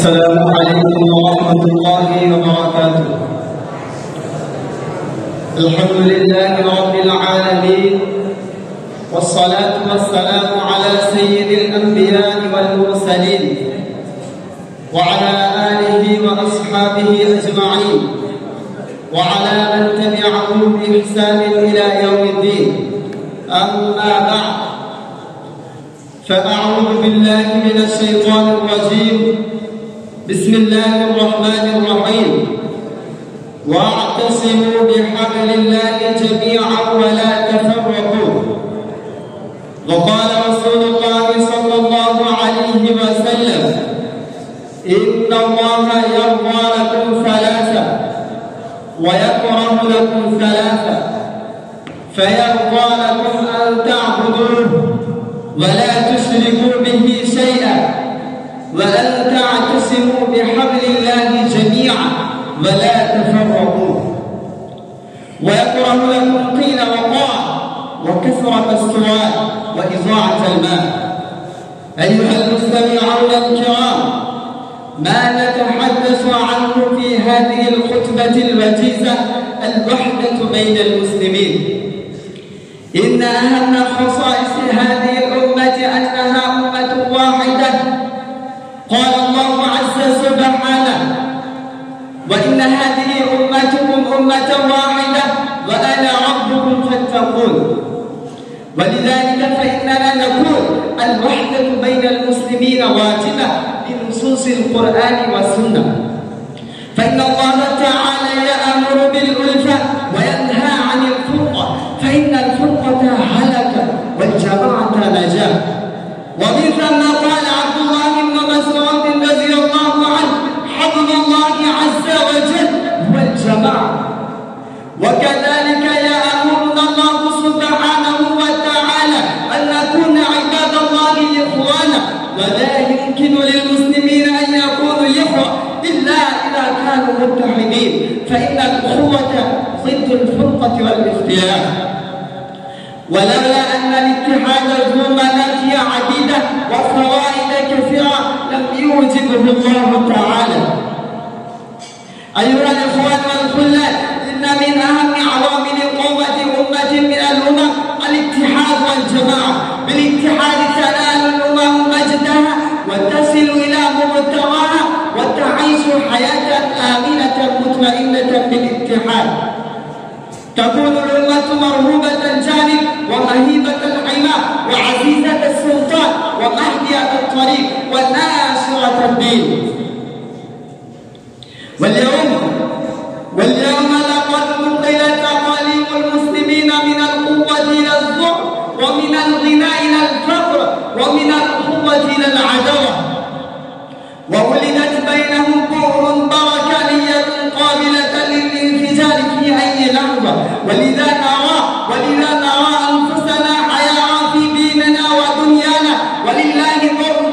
السلام عليكم ورحمة الله وبركاته. الحمد لله رب العالمين، والصلاة والسلام على سيد الأنبياء والمرسلين وعلى آله وأصحابه أجمعين وعلى من تبعهم بإحسان إلى يوم الدين. أما بعد، فأعوذ بالله من الشيطان الرجيم. بسم الله الرحمن الرحيم. واعتصموا بحبل الله جميعا ولا تفرقوا. وقال رسول الله صلى الله عليه وسلم: إن الله يرضى لكم ثلاثة ويكره لكم ثلاثة، فيرضى لكم أن تعبدوه ولا تشركوا به شيئا، وأن تعتصموا بحبل الله جميعا ولا تفرقوا. ويكره لكم قيل وقال وكثرة السؤال وإضاعة المال. أيها المستمعون الكرام، ما نتحدث عنه في هذه الخطبة الوجيزة الوحدة بين المسلمين. إن أهم خصائص هذه الأمة أنها أمة واحدة. قال الله عز سبحانه: وإن هذه أمتكم أمة واحدة وأنا ربكم فاتقون. ولذلك فإننا نقول الوحدة بين المسلمين واجبة بنصوص القرآن والسنة. فإن الله تعالى يأمر بالألفة وينهى عن الفرقة، فإن الفرقة هلكة والجماعة نجاة. ومن ثم قال عبد الله بن مسعود رضي الله عنه: حبل الله عز وجل هو الجماعة. وكذلك يأمرنا الله سبحانه وتعالى أن نكون عباد الله إخوانا، ولا يمكن للمسلمين أن يكونوا إخوة إلا إذا كانوا متحدين، فإن الأخوة ضد الفرقة والاختلاف. ولولا أن الاتحاد ذو منافع عديدة وفوائد كثيرة لم يوجبه الله تعالى. أيها الإخوان والخلات، إن من أهم عوامل قوة أمة من الأمم الاتحاد والجماعة. بالاتحاد تنال الأمم مجدها وتصل إلى مبتغاها وتعيش حياة آمنة مطمئنة بالاتحاد. تكون الأمة مرهوبة الجانب ومهيبة الحماة وعزيزة السلطان ومهدية الطريق وناصرة الدين. واليوم لقد نقلت تقاليد المسلمين من القوة إلى الضعف، ومن الغنى إلى الفقر، ومن القوة إلى العداوة، وولدت بينهم بؤر بركانية قابلة للانفجار في أي لحظة. ولذا نرى أنفسنا حيارى في ديننا ودنيانا، ولله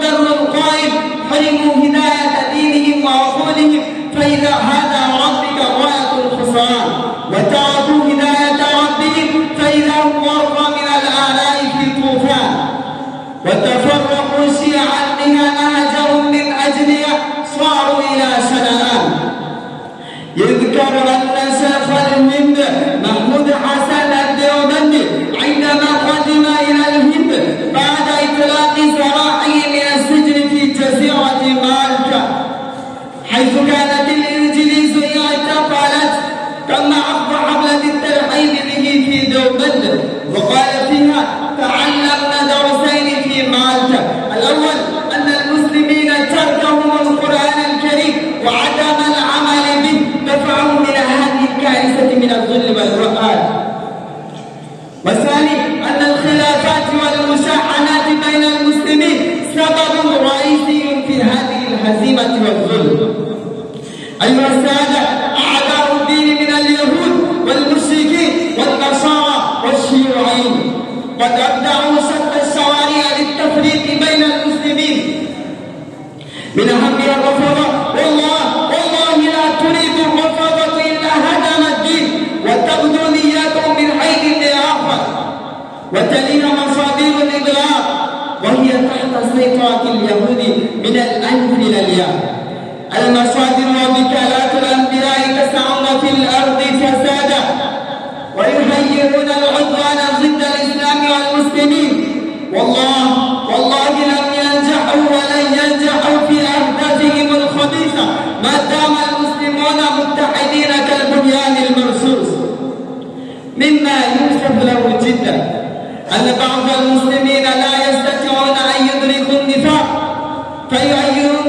در القائل: حرموا هداية دينهم وعقولهم فإذا هذا ربك غاية الخسران، وتركوا هداية ربهم فإذا هم ورطة من الآلاء في طوفان. وتفرقوا شيعا نهجهم من أجلها صاروا إلى شنآن. يذكر أن شيخ الهند محمود حسن الديوبندي عندما قدم إلى الهند بعد إطلاق سراحه من السجن في جزيرة مالطا، حيث كانت الإنجليز اعتقلت، تم عقد حملة الترحيب به في ديوبند، وقال فيها: تعلمنا درسين في مالطا. الأول أن المسلمين تركهم القرآن الكريم وعدم العمل به دفعهم إلى هذه الكارثة من الظل والرهان. والثاني أن الخلافات والمشاحنات بين المسلمين سبب رئيسي في هذه الهزيمة والظلم. أيها السادة، أعداء الدين من اليهود والمشركين والنصارى والشيوعيين قد أبدعوا شتى الشوارع للتفريق بين المسلمين. من أهمها الرفضة. والله لا تريد الرفضة إلا هدم الدين، وتبدو نياتهم من حيث الآخر، وتليها مصادر الإضلال، وهي تحت سيطرة اليهود من الألف إلى الياء. المصادر ووكالات الأنبياء تسعون في الأرض فسادا ويهيئون العدوان ضد الإسلام والمسلمين. والله لم ينجحوا ولن ينجحوا في أهدافهم الخبيثة ما دام المسلمون متحدين كالبنيان المرصوص. مما يوصف له جدا أن بعض المسلمين لا يستطيعون أن يدركوا النفاق فيعيرون